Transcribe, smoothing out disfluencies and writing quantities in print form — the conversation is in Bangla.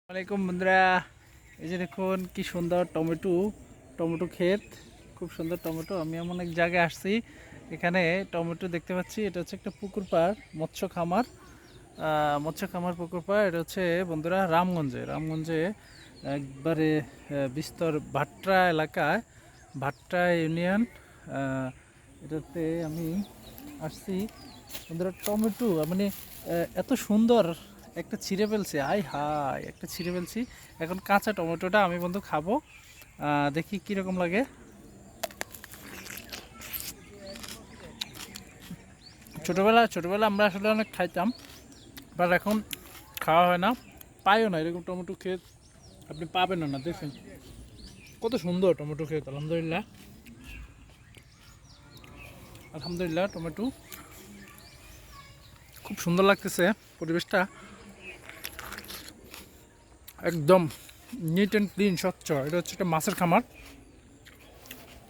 আসসালামাইকুম বন্ধুরা, এই যে দেখুন কি সুন্দর টমেটো ক্ষেত, খুব সুন্দর টমেটো। আমি এমন এক জায়গায় আসছি, এখানে টমেটো দেখতে পাচ্ছি। এটা হচ্ছে একটা পুকুর পাড়, মৎস্য খামার পুকুর পাড়। এটা হচ্ছে বন্ধুরা রামগঞ্জে একবারে বিস্তর ভাট্রা এলাকায়, ভাট্রা ইউনিয়ন। এটাতে আমি আসছি বন্ধুরা। টমেটো মানে এত সুন্দর একটা ছিঁড়ে ফেলছে, আই হাই, একটা ছিঁড়ে ফেলছি। এখন কাঁচা টমেটোটা আমি বন্ধু খাবো, দেখি কীরকম লাগে। ছোটোবেলা আমরা আসলে অনেক খাইতাম, বাট এখন খাওয়া হয় না, পাইও না। এরকম টমেটো ক্ষেত আপনি পাবেনও না। দেখছেন কত সুন্দর টমেটো ক্ষেত। আলহামদুলিল্লাহ টমেটো খুব সুন্দর লাগতেছে। পরিবেশটা একদম নিট অ্যান্ড ক্লিন, স্বচ্ছ। এটা হচ্ছে একটা মাছের খামার।